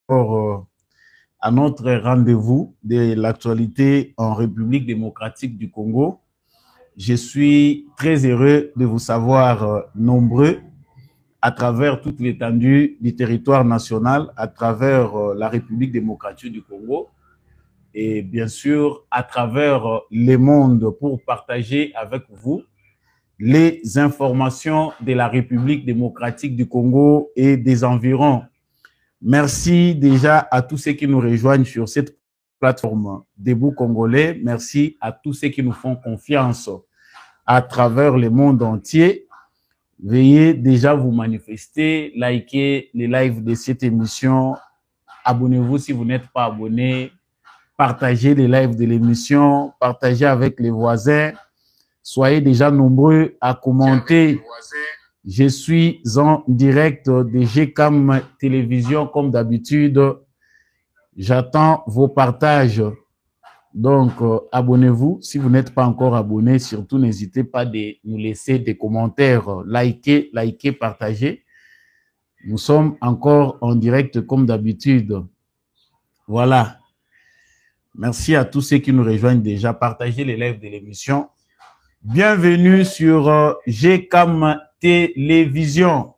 À notre rendez-vous de l'actualité en République démocratique du Congo. Je suis très heureux de vous savoir nombreux à travers toute l'étendue du territoire national, à travers la République démocratique du Congo et bien sûr à travers le monde pour partager avec vous les informations de la République démocratique du Congo et des environs. Merci déjà à tous ceux qui nous rejoignent sur cette plateforme Debout Congolais. Merci à tous ceux qui nous font confiance à travers le monde entier. Veuillez déjà vous manifester, liker les lives de cette émission. Abonnez-vous si vous n'êtes pas abonné. Partagez les lives de l'émission. Partagez avec les voisins. Soyez déjà nombreux à commenter. Je suis en direct de GCAM Télévision comme d'habitude. J'attends vos partages. Donc, abonnez-vous. Si vous n'êtes pas encore abonné, surtout n'hésitez pas de nous laisser des commentaires. Likez, partagez. Nous sommes encore en direct comme d'habitude. Voilà. Merci à tous ceux qui nous rejoignent déjà. Partagez les lives de l'émission. Bienvenue sur GCAM Télévision.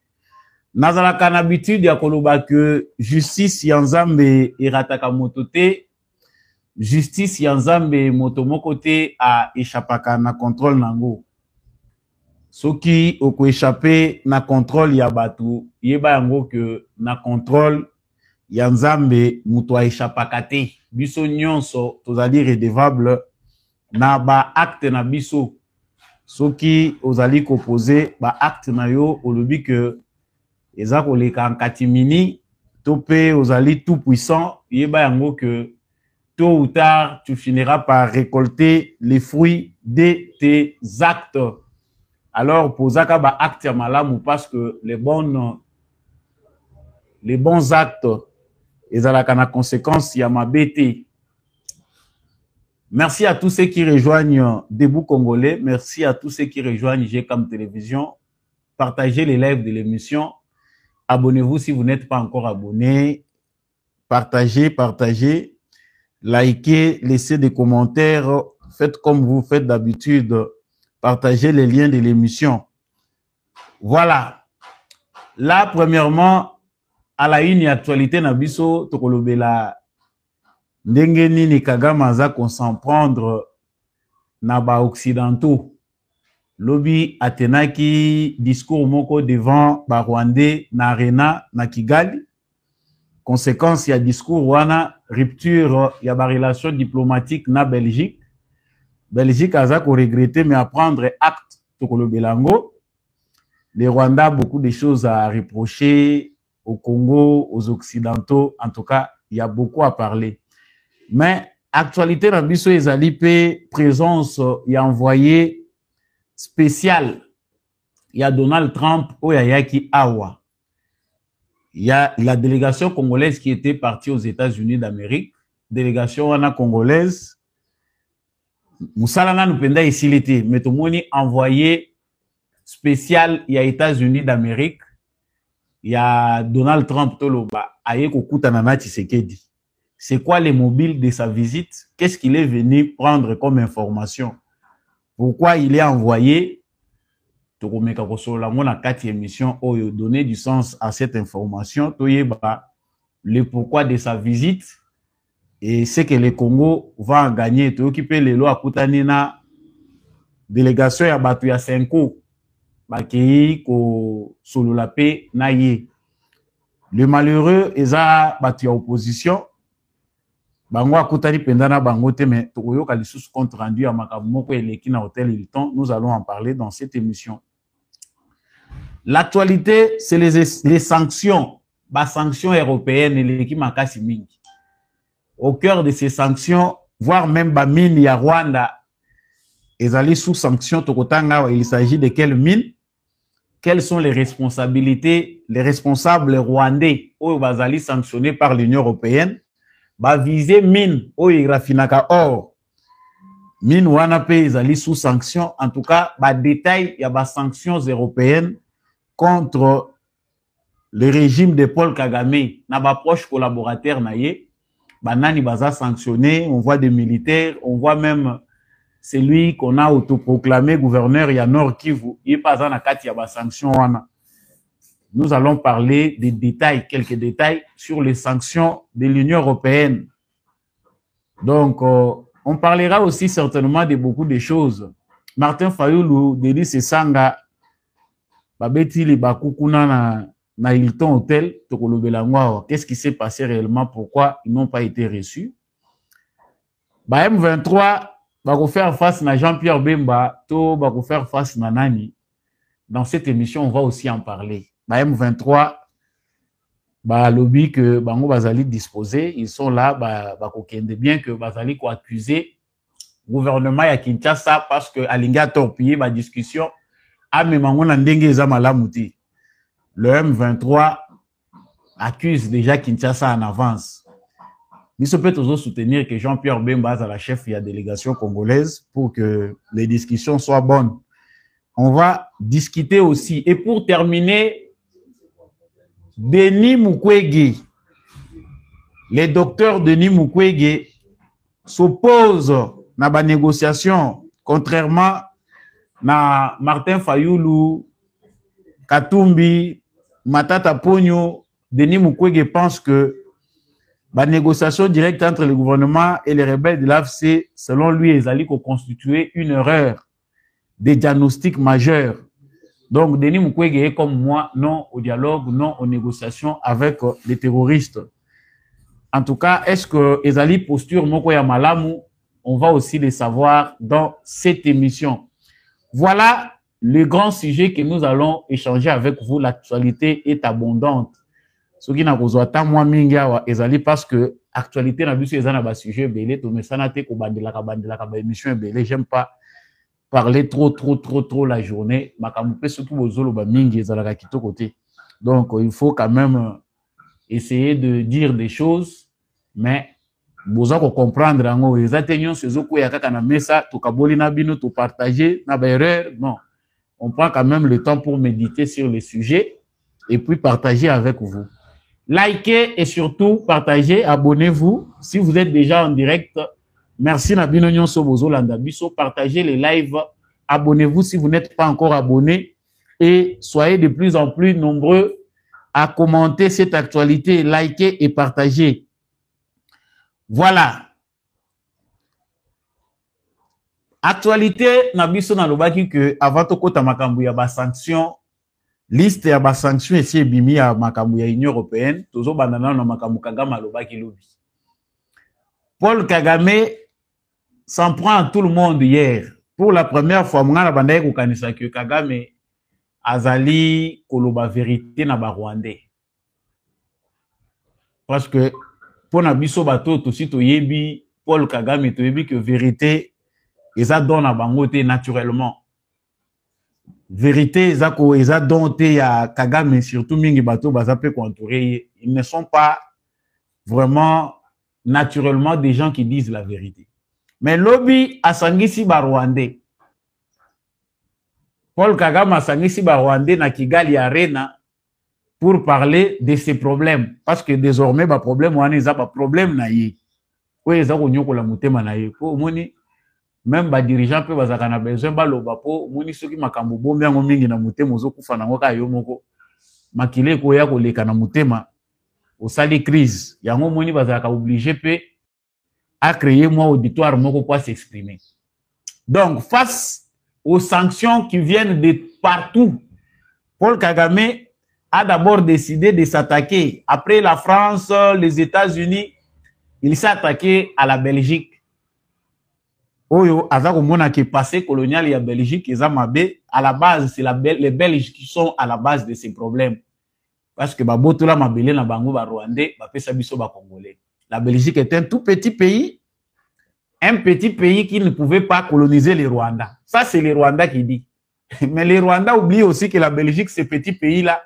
Nazalaka na habitude ya koloba que justice ya Nzambe erataka moto te, justice ya Nzambe moto moko te a échappaka na contrôle nango. Soki oko échappé na contrôle ya batu, yeba yango que na contrôle ya Nzambe moto a échappaka te. Biso nyonso tozali redevable na ba acte na biso. Soki ozali kopose ba acte na yo olobi que eza koleka en katimini to pe ozali tout puissant, yeba yango que tôt ou tard tu finiras par récolter les fruits de tes actes. Alors posaka ba acte ya malamu parce que les bons actes ezalaka na conséquence ya mabete. Merci à tous ceux qui rejoignent Debout Congolais. Merci à tous ceux qui rejoignent GCAM Télévision. Partagez les lives de l'émission. Abonnez-vous si vous n'êtes pas encore abonné. Partagez. Likez, laissez des commentaires. Faites comme vous faites d'habitude. Partagez les liens de l'émission. Voilà. Là, premièrement, à la une actualité, Nabiso, Tokolobela. Ndenge nini Kagame aza qu'on s'en prendre na ba occidentaux. Lobi atenaki discours moko devant ba Rwandais na arena na Kigali. Conséquence ya discours wana rupture ya ba relation diplomatique na Belgique. Belgique aza ko regretter mais à prendre acte Tokolobelango. Les Rwandais ont beaucoup de choses à reprocher au Congo, aux occidentaux. En tout cas, il y a beaucoup à parler. Mais actualité na biso ezali pe présence y a envoyé spécial. Il y a Donald Trump au Yayaki Awa. Il y a la délégation congolaise qui était partie aux États-Unis d'Amérique. Délégation wana congolaise. Moussalana nous penda ici l'été. Mais tout le monde envoyé spécial il y a États-Unis d'Amérique. Il y a Donald Trump toloba aye kokuta na Tshisekedi. C'est quoi les mobiles de sa visite? Qu'est-ce qu'il est venu prendre comme information? Pourquoi il est envoyé? La 4e émission, donner du sens à cette information. Le pourquoi de sa visite et ce que le Congo va en gagner. Tu occupes les lois à Koutanina, délégation ya batu ya 5 ans, bakei ko solo la paix naye. Le malheureux est à batu ya opposition. Bango akutani pendana bango te mais tokoyoka lisusu compte rendu à makambo moko eleki na hôtel Hilton. Nous allons en parler dans cette émission. L'actualité, c'est les sanctions, les sanctions européennes et les makasi mingi. Au cœur de ces sanctions, voire même ba mine ya Rwanda, ezali sous sanctions tokotanga, il s'agit de quelles mines? Quelles sont les responsabilités, les responsables rwandais ou bazali sanctionnés par l'Union européenne? Ba viser mine o irafinaka or mine wana pe ezali sous sanction. En tout cas ba détail ya ba sanctions européennes contre le régime de Paul Kagame n'a pas proche collaborateur naïe, banani baza sanctionné, on voit des militaires, on voit même celui qu'on a autoproclamé gouverneur il y a Nord Kivu, il est pas en akati ya ba sanction wana. Nous allons parler des détails, quelques détails sur les sanctions de l'Union européenne. Donc, on parlera aussi certainement de beaucoup de choses. Martin Fayulu, Denis Sanga, Babeti Libakukuna na Hilton Hotel, qu'est-ce qui s'est passé réellement? Pourquoi ils n'ont pas été reçus? M23 va faire face à Jean-Pierre Bemba, to va faire face à Nani. Dans cette émission, on va aussi en parler. M23, lobby que Bango Bazali disposé, ils sont là, bien que Bazali ko accusé gouvernement ya Kinshasa parce que Alinga torpillé la discussion. Le M23 accuse déjà Kinshasa en avance. Nous peut toujours soutenir que Jean-Pierre Bemba est la chef de la délégation congolaise pour que les discussions soient bonnes. On va discuter aussi. Et pour terminer, Denis Mukwege, le docteur Denis Mukwege s'oppose à la négociation, contrairement à Martin Fayulu, Katumbi, Matata Pogno. Denis Mukwege pense que la négociation directe entre le gouvernement et les rebelles de l'AFC, selon lui, ils allaient constituer une erreur de diagnostic majeur. Donc, Denis Mukwege est comme moi, non au dialogue, non aux négociations avec les terroristes. En tout cas, est-ce que Ezali posture Mokoya Malamu? On va aussi les savoir dans cette émission. Voilà le grand sujet que nous allons échanger avec vous. L'actualité est abondante. Ce qui n'a pas moi minga Ezali parce que l'actualité n'a pas de sujet belé. Tout mais ça n'a été qu'au émission belé. J'aime pas parler trop la journée. Donc, il faut quand même essayer de dire des choses, mais vous allez comprendre, non. On prend quand même le temps pour méditer sur le sujet et puis partager avec vous. Likez et surtout partagez, abonnez-vous. Si vous êtes déjà en direct, merci Nabino Nyonso Bozo Landabiso. Partagez les lives. Abonnez-vous si vous n'êtes pas encore abonné. Et soyez de plus en plus nombreux à commenter cette actualité, liker et partager. Voilà. Actualité, Nabiso Nalobaki que avant tout kota makambu ya ba sanction, liste ya ba sanction esi bimi ya makambu ya Union européenne, tozo banana na makambu Kagame Alobaki lobi. Paul Kagame s'en prend à tout le monde hier. Pour la première fois, mwana bandaye kukanisa que Kagame azali koloba vérité na ba Rwandais. Parce que pour Nabiso bato aussi to yebi Paul Kagame to yebi que vérité et ça donne à bangote naturellement. Vérité, ça donne à Kagame, surtout mingi bato bazape contouré. Ils ne sont pas vraiment naturellement des gens qui disent la vérité. Mais lobby a sangisi ba Rwandais. Paul Kagame a sangisi ba Rwandais na Kigali Arena pour parler de ces problèmes. Parce que désormais, ba problème wana eza ba problème na ye. Ko eza ko nyokola mutema na ye. Ko moni même les dirigeants peuvent avoir besoin de l'obapo, moni soki makambo bombe yango mingi na mutema ozokufa nango ka yo moko makile ko ya koleka na mutema osali crise yango moni bazaka obligé pe à créer moi auditoire moko pour s'exprimer. Donc face aux sanctions qui viennent de partout, Paul Kagame a d'abord décidé de s'attaquer. Après la France, les États-Unis, il s'est attaqué à la Belgique. Oyo azako mona qui passé colonial et à Belgique et Zamabé à la base c'est les Belges qui sont à la base de ces problèmes parce que baboto la mabele na bango ba Rwandais ba pesa biso ba Congolais. La Belgique est un tout petit pays qui ne pouvait pas coloniser les Rwandais. Ça c'est les Rwandais qui dit. Mais les Rwandais oublient aussi que la Belgique, ce petit pays là,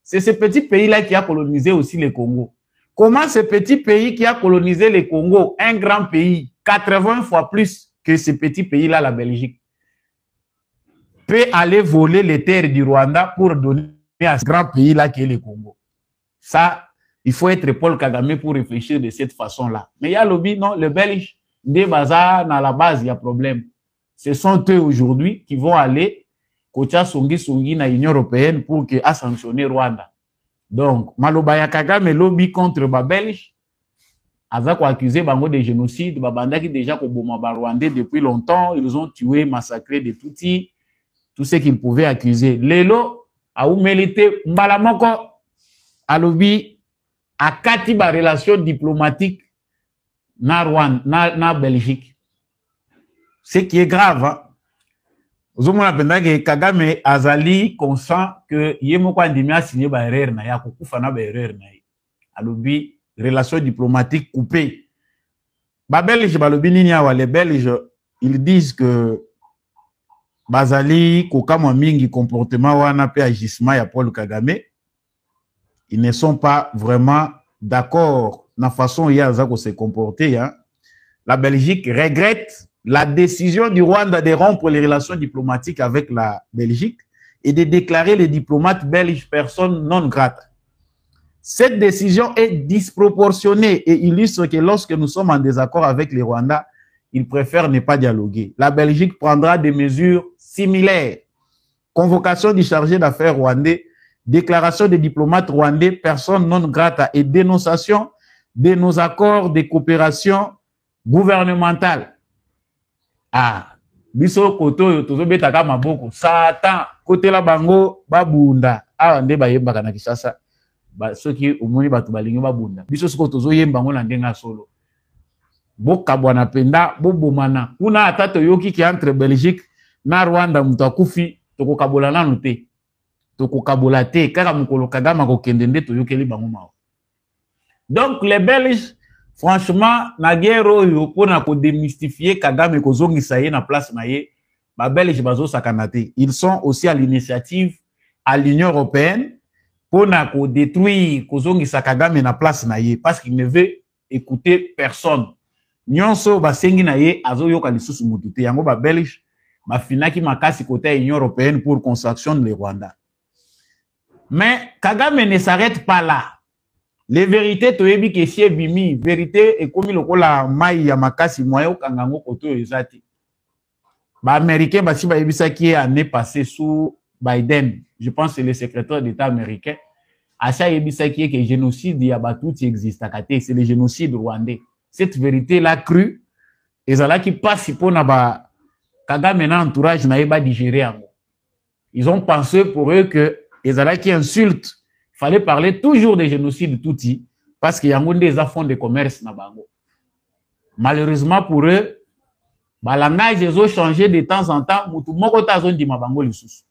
c'est ce petit pays là qui a colonisé aussi le Congo. Comment ce petit pays qui a colonisé le Congo, un grand pays 80 fois plus que ce petit pays-là, la Belgique, peut aller voler les terres du Rwanda pour donner à ce grand pays-là qui est le Congo. Ça, il faut être Paul Kagame pour réfléchir de cette façon-là. Mais il y a lobby, non, le Belge, des bazars, à la base, il y a problème. Ce sont eux aujourd'hui qui vont aller Kocha Songi na Union européenne pour que a sanctionné Rwanda. Donc, Malobaya Kagame lobby contre ba Belge, Aza ko accusé bango de génocide, babanda qui déjà ko boma ba Rwandais depuis longtemps, ils ont tué, massacré des Tutsis, tout ce qu'ils pouvaient accuser. Lelo a humilité mbalamoko a lobby a kati ba relation diplomatique na Rwanda na Belgique. Ce qui est grave, hein? Vous avez Kagame azali consent que yemoko andimi a signé ba erreur na ya ko kufa na ba erreur na ye. A lobby relations diplomatiques coupées. Ba Belge balobi nini awa les Belges ils disent que bazali kokama mingi comportement wana pe agissement ya Paul Kagame. Ils ne sont pas vraiment d'accord na façon ya za ko se comporter, hein. La Belgique regrette la décision du Rwanda de rompre les relations diplomatiques avec la Belgique et de déclarer les diplomates belges personnes non grates. Cette décision est disproportionnée et illustre que lorsque nous sommes en désaccord avec les Rwandais, ils préfèrent ne pas dialoguer. La Belgique prendra des mesures similaires. Convocation du chargé d'affaires rwandais, déclaration des diplomates rwandais, personnes non grates et dénonciation de nos accords de coopération gouvernementale. Ah, biso koto tozo betaka maboko satan côté la bango babunda awa nde bayembaka na Kinshasa ba soki omoni bato balingi babunda biso siko tozo yemba ngo na ndenga solo boka bwana penda bobomana kuna ata toyoki ki entre Belgique na Rwanda mutu akufi tokokabola nanu te tokokabola te kaka mukolo Kagame kokende nde toyokeli bango mawa. Donc les Belges franchement, na guerre oyo pona ko démystifier Kagame ko zongisa ye na place na ye, ba Belge bazo sakanate. Ils sont aussi à l'initiative à l'Union européenne pona ko détruire ko zongisa Kagame na place na ye parce qu'il ne veut écouter personne. Nyonso ba sengi na ye azo yoka lisusu mutu te yango ba Belge ba finaki makasi côté Union européenne pour qu'on sanctionne les Rwandais. Mais Kagame ne s'arrête pas là. Les vérités toyebi ke sie bimi vérité ekomi lokola mai ya makasi moyo kangango koto ezati ba américain basi ba yebisa ki année passée sous Biden, je pense que c'est le secrétaire d'État américain asa yebisa ki que génocide ya batuti existe akate, c'est le génocide rwandais. Cette vérité là crue ezala ki passe pona ba Kagame na entourage na yeba digérer yango. Ils ont pensé pour eux que ezala ki insulte. Il fallait parler toujours des génocides touti parce qu'il y a des fonds de commerce na bango. Malheureusement pour eux, le langage ont changé de temps en temps. Mutu moko ta zone di mabango lisusu.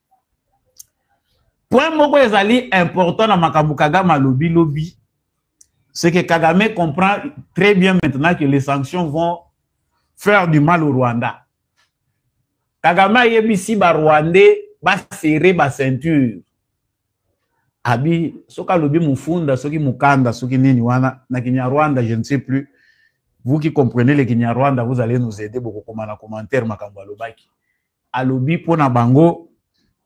Point moko ezali important na makambo Kagame lobby, c'est que Kagame comprend très bien maintenant que les sanctions vont faire du mal au Rwanda. Kagame yebisi ba Rwandais ba serrer ba ceinture. Abi soka lobi mufunda soki mukanda soki nini wana na Kinyarwanda je ne sais plus. Vous qui comprenez le Kinyarwanda vous allez nous aider beaucoup comme en commentaire makambo alobaki. Alobi pona bango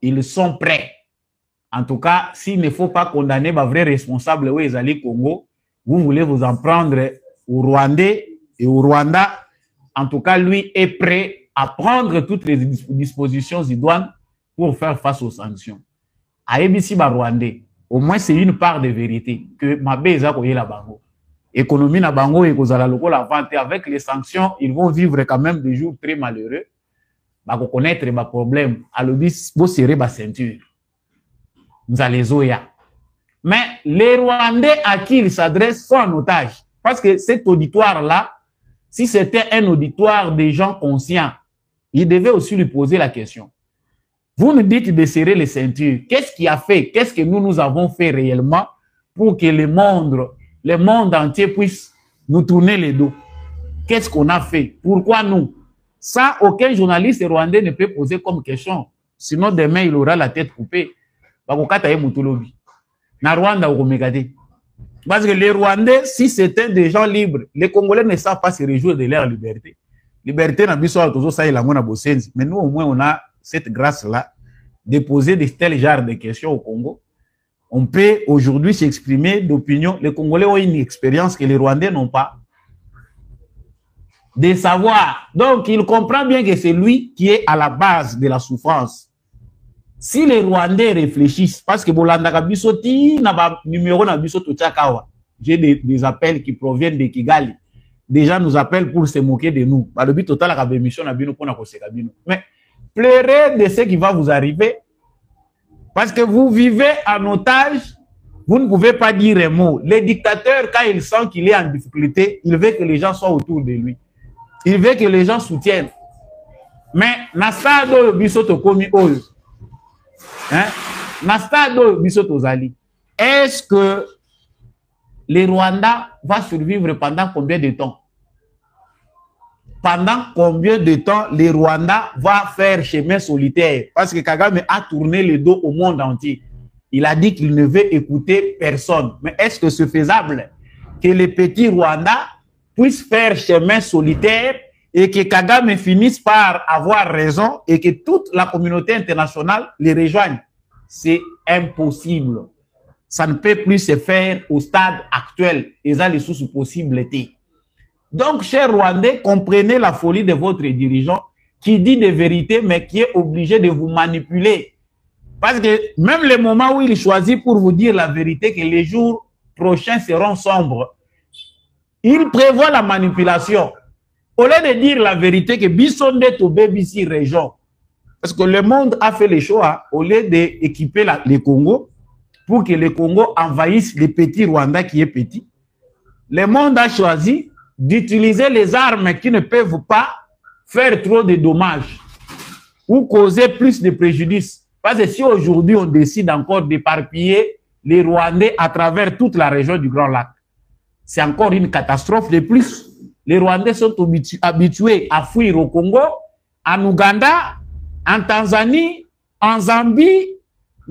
ils sont prêts. En tout cas, s'il ne faut pas condamner ba vrai responsable oui ezali Congo, vous voulez vous en prendre au Rwandais et au Rwanda. En tout cas, lui est prêt à prendre toutes les dispositions idoines pour faire face aux sanctions. Aebisi ba Rwandais, au moins c'est une part de vérité que Mabeza koye la bango. Économie na bango et kozala lokola vente avec les sanctions, ils vont vivre quand même des jours très malheureux. Ba ko connaître ba problème, alobis bo serrer ba ceinture. Nzalezoya. Mais les Rwandais à qui ils s'adressent sont en otage parce que cet auditoire là, si c'était un auditoire des gens conscients, ils devaient aussi lui poser la question. Vous nous dites de serrer les ceintures. Qu'est-ce qui a fait? Qu'est-ce que nous avons fait réellement pour que le monde entier puisse nous tourner les dos? Qu'est-ce qu'on a fait? Pourquoi nous? Ça, aucun journaliste rwandais ne peut poser comme question. Sinon, demain, il aura la tête coupée. Na Rwanda, parce que les Rwandais, si c'était des gens libres, les Congolais ne savent pas se réjouir de leur liberté. Liberté, mais nous, au moins, on a cette grâce-là de poser de tels genres de questions au Congo. On peut aujourd'hui s'exprimer d'opinion. Les Congolais ont une expérience que les Rwandais n'ont pas. De savoir. Donc, il comprend bien que c'est lui qui est à la base de la souffrance. Si les Rwandais réfléchissent, parce que Bolanda Bisoti n'a pas numéro na Bisoto Tchakawa. J'ai des appels qui proviennent de Kigali. Des gens nous appellent pour se moquer de nous. Le but total la émission na bino pour na koseka bino. Mais pleurez de ce qui va vous arriver. Parce que vous vivez en otage, vous ne pouvez pas dire un mot. Le dictateur, quand il sent qu'il est en difficulté, il veut que les gens soient autour de lui. Il veut que les gens soutiennent. Mais, Nastado Bisoto Komi Oyo, Nastado Bisoto Zali, est-ce que les Rwandais vont survivre pendant combien de temps? Pendant combien de temps les Rwandais vont faire chemin solitaire? Parce que Kagame a tourné le dos au monde entier. Il a dit qu'il ne veut écouter personne. Mais est-ce que c'est faisable que les petits Rwandais puissent faire chemin solitaire et que Kagame finisse par avoir raison et que toute la communauté internationale les rejoigne? C'est impossible. Ça ne peut plus se faire au stade actuel. Et ça, les sous-possibilités. Donc, chers Rwandais, comprenez la folie de votre dirigeant qui dit des vérités, mais qui est obligé de vous manipuler. Parce que même le moment où il choisit pour vous dire la vérité, que les jours prochains seront sombres, il prévoit la manipulation. Au lieu de dire la vérité que Bissonde to BBC région, parce que le monde a fait les choix, au lieu d'équiper les Congo, pour que le Congo envahisse les petits Rwandais qui est petit, le monde a choisi d'utiliser les armes qui ne peuvent pas faire trop de dommages ou causer plus de préjudice. Parce que si aujourd'hui on décide encore d'éparpiller les Rwandais à travers toute la région du Grand Lac, c'est encore une catastrophe de plus. Les Rwandais sont habitués à fuir au Congo, en Ouganda, en Tanzanie, en Zambie,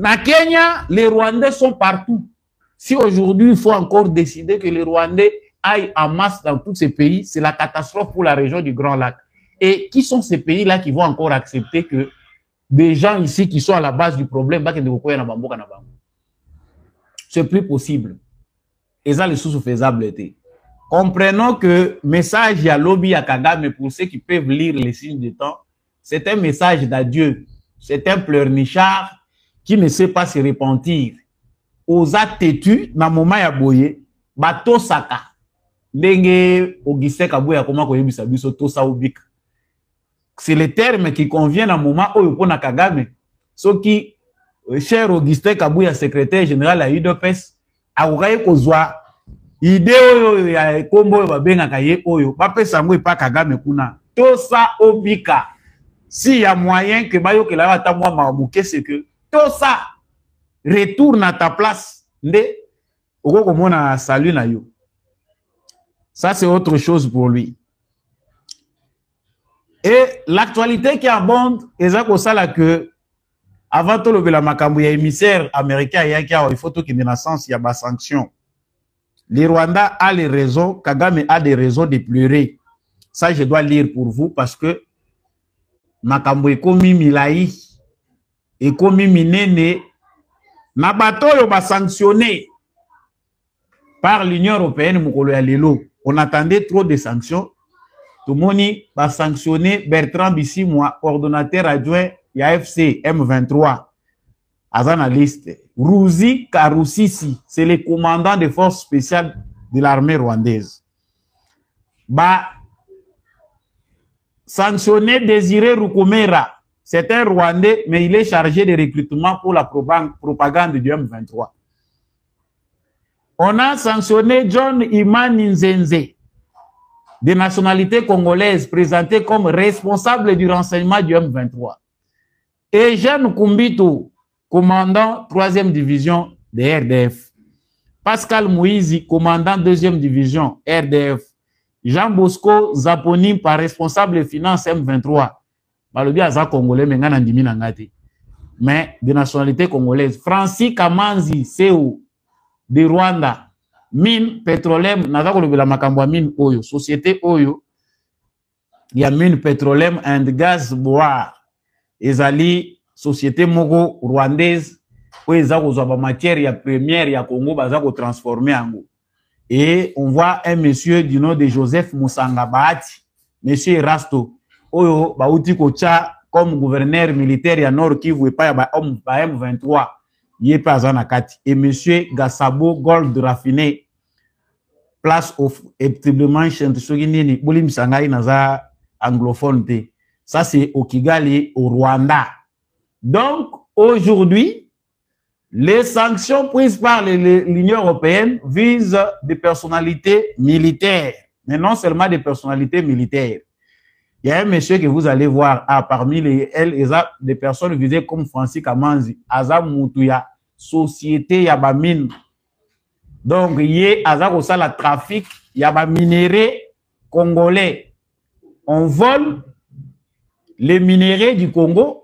en Kenya. Les Rwandais sont partout. Si aujourd'hui il faut encore décider que les Rwandais aillent en masse dans tous ces pays, c'est la catastrophe pour la région du Grand Lac. Et qui sont ces pays-là qui vont encore accepter que des gens ici qui sont à la base du problème, c'est plus possible. Et ça, les sous-faisables. Comprenons que message à lobby à Kagame, pour ceux qui peuvent lire les signes du temps, c'est un message d'adieu. C'est un pleurnichard qui ne sait pas se repentir. Aux têtus, na moment ya boye, bato saka. Ndenge Augustin Kabouya comment koyebisa biso tosa ubik. C'est le terme qui convient à un moment où il y a Kagame. Ce qui, cher Augustin Kabouya, secrétaire général à UDPS, a oublié qu'on soit idée ya kombo ba benga kaye oyo ba pesa ngwe pa Kagame kuna tosa obika. Si y a moyen que bayo que la bata moi mabuke, c'est que tosa retourne à ta place. Nde oko komona salut na yo. Ça c'est autre chose pour lui. Et l'actualité qui abonde, c'est ça que avant tout le makambo ya émissaire américain il faut tout qu'il y ait il y a des sanctions. Les Rwandais a les raisons, Kagame a des raisons de pleurer. Ça je dois lire pour vous parce que makambo ekomi milai ekomi minene na bato yo ba sanctionné par l'Union européenne mukolo ya lelo. On attendait trop de sanctions. Tout le monde va sanctionner Bertrand Bisimwa, coordonnateur adjoint FC M23. Azana liste. Rouzi Karusisi, c'est le commandant des forces spéciales de l'armée rwandaise. Bah, sanctionner Désiré Rukomera, c'est un Rwandais, mais il est chargé de recrutement pour la propagande du M23. On a sanctionné John Imani Nzenze, de nationalité congolaise, présenté comme responsable du renseignement du M23. Et Jeanne Kumbito, commandant 3e division de RDF. Pascal Moïse, commandant 2e division RDF. Jean Bosco Zaponi, par responsable de finances M23. Balobi aza congolais, mais ngana ndimi na ngati. Mais de nationalité congolaise. Francis Kamanzi, CEO de Rwanda. Mine pétrolème, naza kolobela makambo mine oyo, société oyo, ya mine pétrolème and gaz boire. Ezali société moko rwandaise où ils ont la matière première, il y a Congo, ils ont transformé en Congo. Et on voit un monsieur du nom de Joseph Moussanga Bahati, monsieur Rasto, Oyo, Baouti Kocha, comme gouverneur militaire à Nord Kivu, et pas M23, il est pas en Akati. Et monsieur Gassabo Gold Raffiné, place au établement Chantesoginini, Boulim Sangai Naza anglophone. Ça, c'est au Kigali, au Rwanda. Donc, aujourd'hui, les sanctions prises par l'Union européenne visent des personnalités militaires, mais non seulement des personnalités militaires. Il y a un monsieur que vous allez voir, parmi elles, des personnes visées comme Francis Kamanzi, Azam Moutouya, Société Yabamine. Donc, il y a la trafic, Yabaminerais congolais. On vole les minéraux du Congo.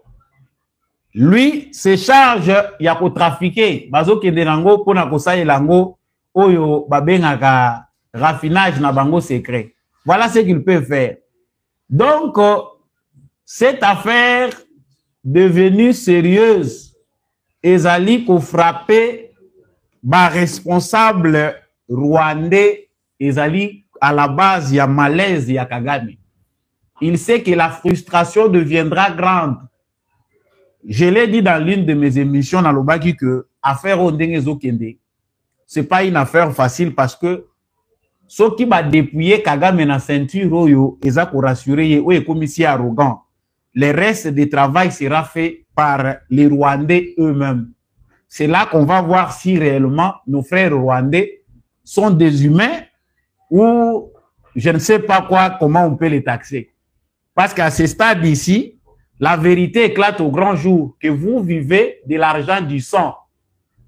Lui se charge ya ko trafiquer bazo kende nango pona ko sa elango oyo babengaka raffinage na bango secret. Voilà ce qu'il peut faire. Donc cette affaire devenue sérieuse ezali ko frapper ba responsable rwandais ezali à la base ya malaise ya Kagame. Il sait que la frustration deviendra grande. Je l'ai dit dans l'une de mes émissions dans le Baki que affaire Ondengezo Kende, c'est pas une affaire facile parce que ceux qui va dépouiller Kagame na ceinture oyo eza ko rassurer ou comme si arrogant. Le reste du travail sera fait par les Rwandais eux-mêmes. C'est là qu'on va voir si réellement nos frères rwandais sont des humains ou je ne sais pas quoi, comment on peut les taxer. Parce qu'à ce stade ici, la vérité éclate au grand jour que vous vivez de l'argent du sang.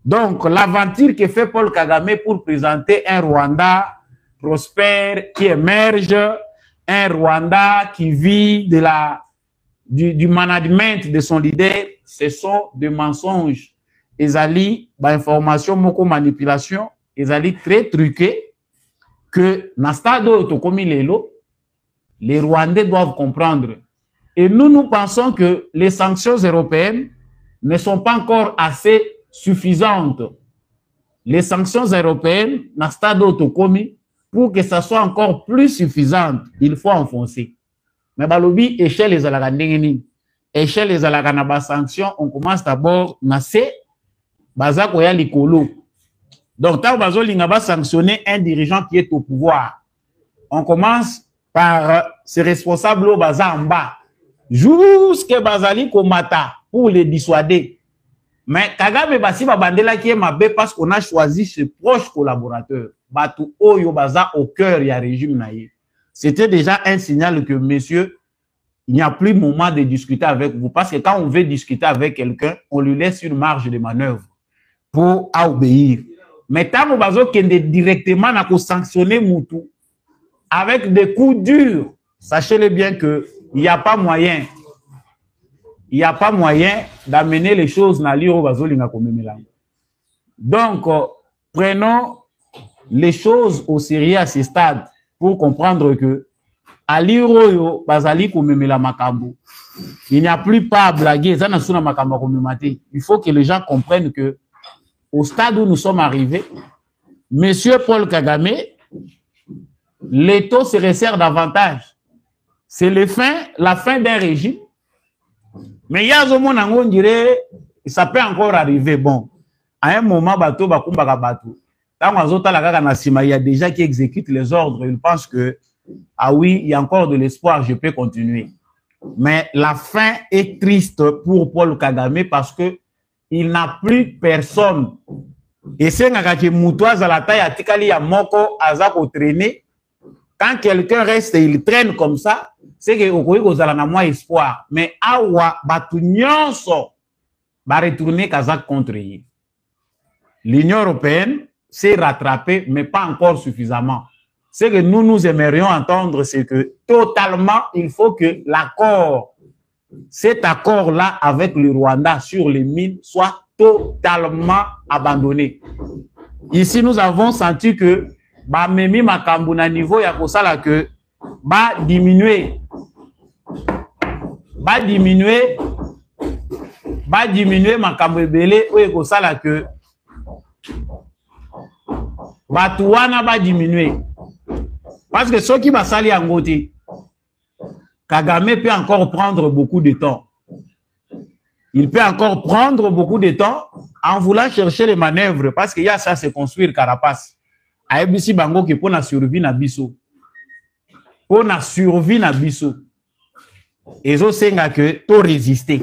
Donc, l'aventure que fait Paul Kagame pour présenter un Rwanda prospère qui émerge, un Rwanda qui vit du management de son leader, ce sont des mensonges. Ezali, information, moko manipulation, ezali très truqué que na stade comme les Rwandais doivent comprendre. Et nous pensons que les sanctions européennes ne sont pas encore assez suffisantes. Les sanctions européennes, na stade autocomi, pour que ça soit encore plus suffisante, il faut enfoncer. Mais balobi, échelle les alagandengeni, échelle les alaganaba sanctions, on commence d'abord na se, bazako ya likolo. Donc, tant bazo lingaba sanctionner un dirigeant qui est au pouvoir, on commence par ses responsables au baza en bas. Jusque Bazali Komata pour les dissuader. Mais Kagame Basi Babandela qui est mabé parce qu'on a choisi ses proches collaborateurs. Batu Oyo Baza au cœur, il y a régime naïf. C'était déjà un signal que, messieurs, il n'y a plus moment de discuter avec vous. Parce que quand on veut discuter avec quelqu'un, on lui laisse une marge de manœuvre pour obéir. Mais tant Bazo qui est directement n'a sanctionné Moutou avec des coups durs, sachez-le bien que il n'y a pas moyen. Il n'y a pas moyen d'amener les choses dans l'iro bazolinga komemela. Donc, prenons les choses au sérieux à ce stade pour comprendre que à l'iro bazali komemela makambo. Il n'y a plus pas à blaguer. Il faut que les gens comprennent que au stade où nous sommes arrivés, Monsieur Paul Kagame, les taux se resserrent davantage. C'est la fin d'un régime. Mais il y a un moment où on dirait ça peut encore arriver. Bon, à un moment, il y a des gens qui exécutent les ordres. Ils pensent que, ah oui, il y a encore de l'espoir, je peux continuer. Mais la fin est triste pour Paul Kagame parce que il n'a plus personne. Et c'est que Moutouaz à la taille à Tikali à Moko Azako traîner. Quand quelqu'un reste et il traîne comme ça, c'est que vous avez moins espoir. Mais awa batunyonso va retourner Kazakh contre lui. L'Union européenne s'est rattrapée, mais pas encore suffisamment. Ce que nous aimerions entendre, c'est que totalement, il faut que l'accord, cet accord-là avec le Rwanda sur les mines soit totalement abandonné. Ici, nous avons senti que ba memi makambu na niveau ya kosala que ba diminuer va diminuer ma camébélé ou ekosala que Batouana va diminuer. Parce que ceux qui va salir en côté, Kagame peut encore prendre beaucoup de temps. Il peut encore prendre beaucoup de temps en voulant chercher les manœuvres parce qu'il y a ça, c'est construire carapace. A ebisi bango qui pour la survie na biso. Pour la survie na biso. Et ça, c'est que tout résister.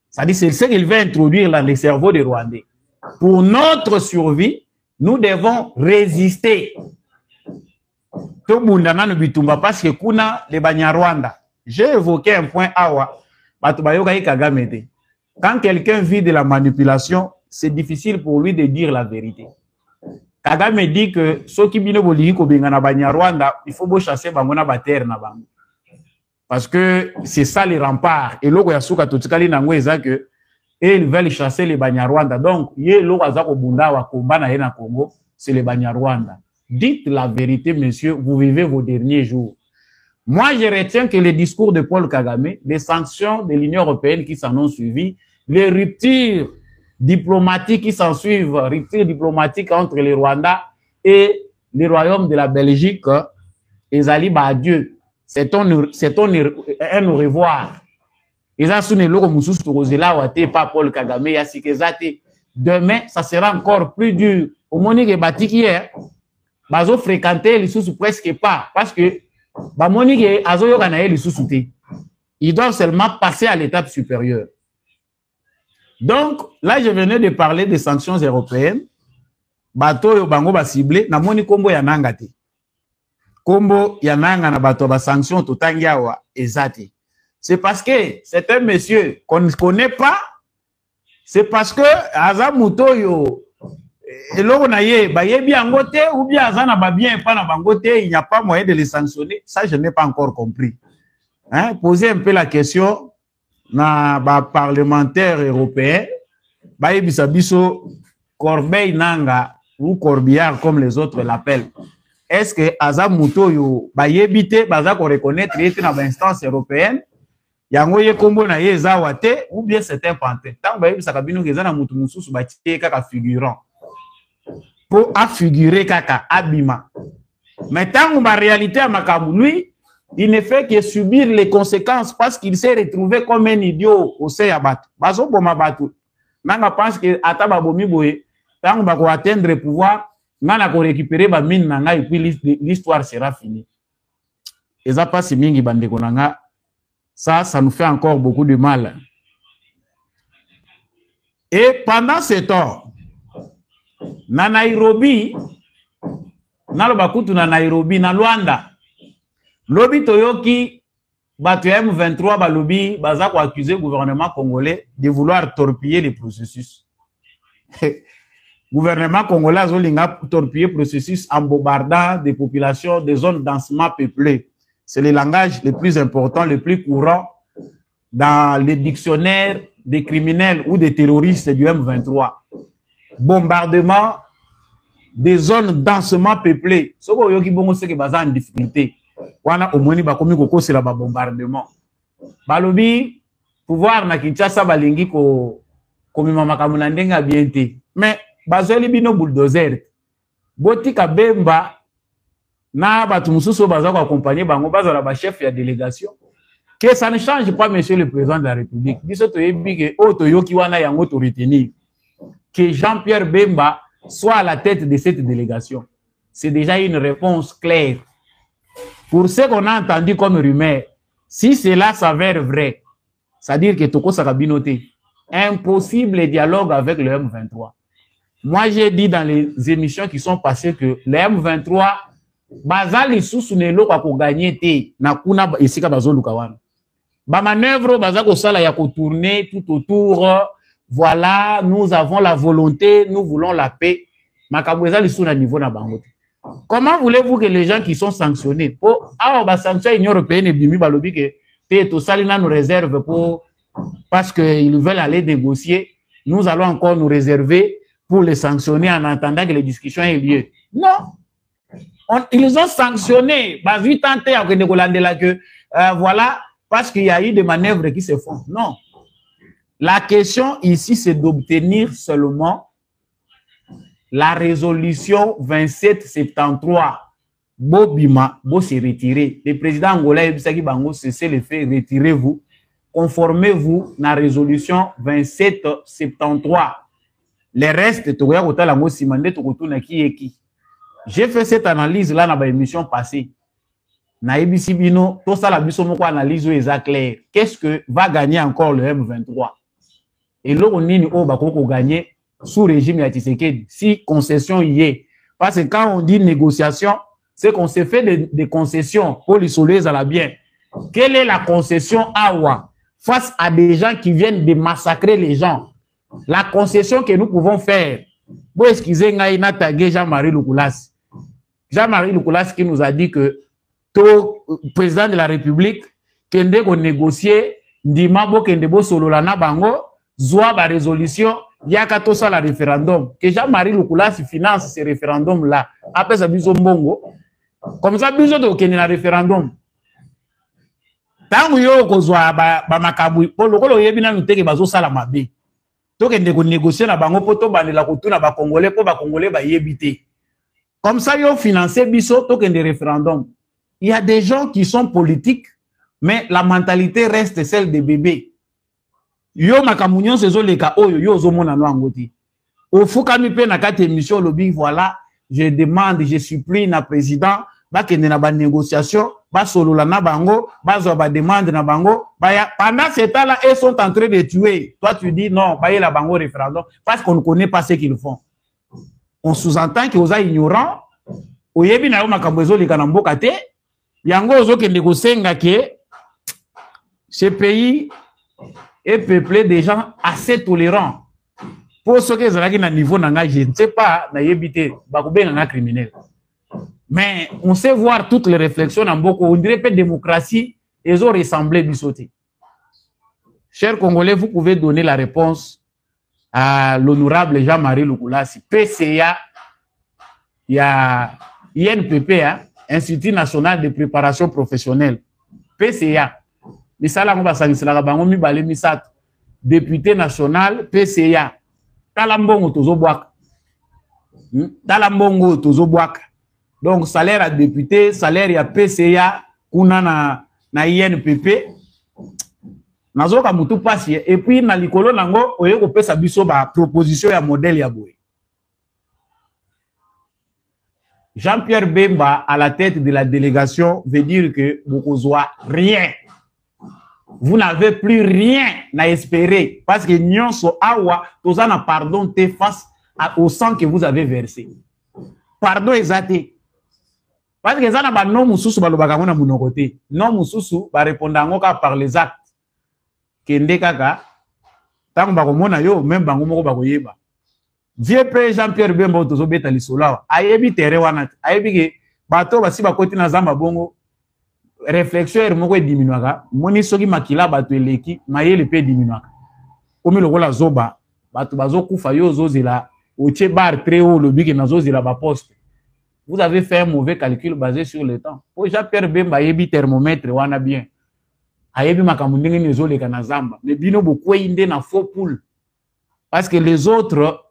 C'est-à-dire, c'est ce qu'il veut introduire dans les cerveaux des Rwandais. Pour notre survie, nous devons résister. Tout le monde n'a pas parce que kuna les Banyarwanda. J'ai évoqué un point awa. Quand quelqu'un vit de la manipulation, c'est difficile pour lui de dire la vérité. Kagame dit que ceux qui viennent au Banyarwanda, il faut chasser bangona bater na bango. Parce que c'est ça les remparts. Et logo yasuka totikali nango eza que ils veulent chasser les Banyarwanda. Donc, yé logo azako bunda wa komba na yena Congo, c'est les Banyarwanda. Dites la vérité, monsieur, vous vivez vos derniers jours. Moi, je retiens que les discours de Paul Kagame, les sanctions de l'Union européenne qui s'en ont suivi, les ruptures diplomatiques qui s'en suivent, ruptures diplomatiques entre les Rwandais et les royaumes de la Belgique, et Ali Badieu. C'est un au revoir. Paul Kagame, demain, ça sera encore plus dur. Au Monique et Batik hier, bazo fréquenter les sous presque pas. Parce que, Monique et Azoyo Ganaël les sous ils doivent seulement passer à l'étape supérieure. Donc, là, je venais de parler des sanctions européennes. Bato yo bango ba ciblé, na moni kombo ya nangate. Kombo yananga na bato ba sanction totangiawa ezati. C'est parce que c'est un monsieur qu'on ne connaît pas. C'est parce que azamuto yo eloko na ye ba yebi angote ou bien azana ba bien pas na bangote, il n'y a pas moyen de les sanctionner. Ça je n'ai pas encore compris. Hein, posez un peu la question na ba parlementaire européen ba yebisa biso Corbeil nanga ou Corbillard comme les autres l'appellent. Est-ce que azamuto yo ba yebite baza ko reconnaître yete na ba instance européenne yango ye kombo na ye zawate ou bien c'est un pantin. Tant ba yebisa kabino keza na mutu mususu ba tie kaka figurant. Pour affigurer kaka abima. Mais tant ba réalité à makamu lui, il ne fait que subir les conséquences parce qu'il s'est retrouvé comme un idiot au Seyabat. Bazo boma batu. Nanga pense que ataba bomi boye tant ba ko atteindre le pouvoir nana ko récupérer ba mine nanga et puis l'histoire sera finie. Et ça passe mingi bande konanga. Ça nous fait encore beaucoup de mal. Et pendant ce temps, na Nairobi, na lobakutu na Nairobi, na Luanda, lobi toyoki, batu M23 balobi, baza ko accuser le gouvernement congolais de vouloir torpiller les processus. Le gouvernement congolais a torpillé le processus en bombardant des populations des zones densément peuplées. C'est le langage le plus important, le plus courant dans les dictionnaires des criminels ou des terroristes du M23. Bombardement des zones densément peuplées. Ce qui est en difficulté. Wana omoni bakomi koko c'est la bombardement. Balobi pouvoir na Kinshasa balingi ko komima makambo na ndenga biente. Mais bazoli bino bulldozer. Botika bemba na batu mususu baza ko accompagner bango bazala ba chef ya délégation. Que ça ne change pas monsieur le président de la République. Biso to yebi ke oto yoki wana yango to retenir que Jean-Pierre Bemba soit à la tête de cette délégation. C'est déjà une réponse claire. Pour ce qu'on a entendu comme rumeur, si cela s'avère vrai, c'est-à-dire que Toko Sakabinote, impossible dialogue avec le M23. Moi, j'ai dit dans les émissions qui sont passées que le M23, bazali sousunelo kwa kugagner te na kuna esika bazoluka wana. Ba manœuvre bazako sala ya ko tourner tout autour. Voilà, nous avons la volonté, nous voulons la paix. Makabweza li sous na niveau na bangote. Comment voulez-vous que les gens qui sont sanctionnés pour ba sanction Union européenne et bimi balobi que te to salina nous réserve pour parce que ils veulent aller négocier, nous allons encore nous réserver pour les sanctionner en attendant que les discussions aient lieu. Non. Ils ont sanctionné, voilà, parce qu'il y a eu des manœuvres qui se font. Non. La question ici, c'est d'obtenir seulement la résolution 2773. Bobima, Bo se retirer. Le président angolais Ebisaki Bango cessez le fait, retirez-vous. Conformez-vous à la résolution 2773. Les restes, j'ai fait cette analyse là dans l'émission passée. Na ABC Bino, tout ça la biso analyse est clair. Qu'est-ce que va gagner encore le M23? Et là, on est gagner sous régime de Tshisekedi, si concession y est. Parce que quand on dit négociation, c'est qu'on s'est fait des concessions pour les soleils à la bien. Quelle est la concession Awa face à des gens qui viennent de massacrer les gens? La concession que nous pouvons faire. Bon, excusez moi Jean-Marie Lukulas. Jean-Marie Lukulas qui nous a dit que tout président de la République, kende ko négocier, ndima bo kende bo solola na bango, zoa ba résolution, yaka to ça la référendum. Que Jean-Marie Lukulas finance ce référendum là. Après ça biso mbongo. Comme ça biso to kende na référendum. Tangu yo ko zoa ba makabu, po lokolo yebi na nuteke bazo sala mabe. To kende ko négocier na bango poto bandela ko tuna ba congolais po ba congolais ba yebité. Comme ça yo financer biso to kende référendum. Il y a des gens qui sont politiques, mais la mentalité reste celle des bébés. Yo makamunyon sezo leka oyo yo zo mona no angoti. Au fukami pe na kati émission lobby voilà, je demande, je supplie na président ba kende na ba négociation, ba solola na bango, ba zo ba demande na bango, ba ya, pendant ce temps-là ils sont en train de tuer. Toi tu dis non, ba la bango référendum parce qu'on ne connaît pas ce qu'ils font. On sous-entend que vous êtes ignorants. Oyebi na yo makambo ezo leka na mboka te. Yango ozokende kosenga ke ce pays est peuplé de gens assez tolérants. Pour ceux qui sont à niveau, je ne sais pas, na criminel. Mais on sait voir toutes les réflexions en beaucoup. On dirait que la démocratie, ils ont ressemblé bissoté. Chers Congolais, vous pouvez donner la réponse à l'honorable Jean-Marie Lukulas. PCA, il y a INPP, hein? Institut national de préparation professionnelle. PCA. Député national, PCA. Talambongo tozoboak. Talambongo tozoboak. Donc, salaire à député, salaire à PCA, kuna na INPP. Nazoka mutu pasi. Et puis, na likolo nango, oye ko pesa biso ba proposition ya modèle ya boy. Jean-Pierre Bemba, à la tête de la délégation, veut dire que vous n'avez rien. Vous n'avez plus rien à espérer. Parce que nous sommes awa, tous en pardon face au sang que vous avez versé. Pardon exact. Parce que ça n'a pas non mususu balobaka na munokote. Non mususu ba répondre par les actes. Kende kaka tango bakomona yo même bango moko bakoyeba. Vieux père Jean-Pierre Bemba tozobeta lisola ayebi tere wana ayebi ke bato basi bakoti na zamba bongo réflexion moko diminuaka moni soki makila bato eleki mayele pe diminuaka omi lokola zoba bato bazokufa yo zozela otie bar très haut le biki na zozela ba poste. Vous avez fait un mauvais calcul basé sur le temps. Pour Jean-Pierre Bemba ayebi thermomètre wana bien ayebi makambo ndenge nezoleka na zamba mais bino beaucoup inde na faux poule parce que les autres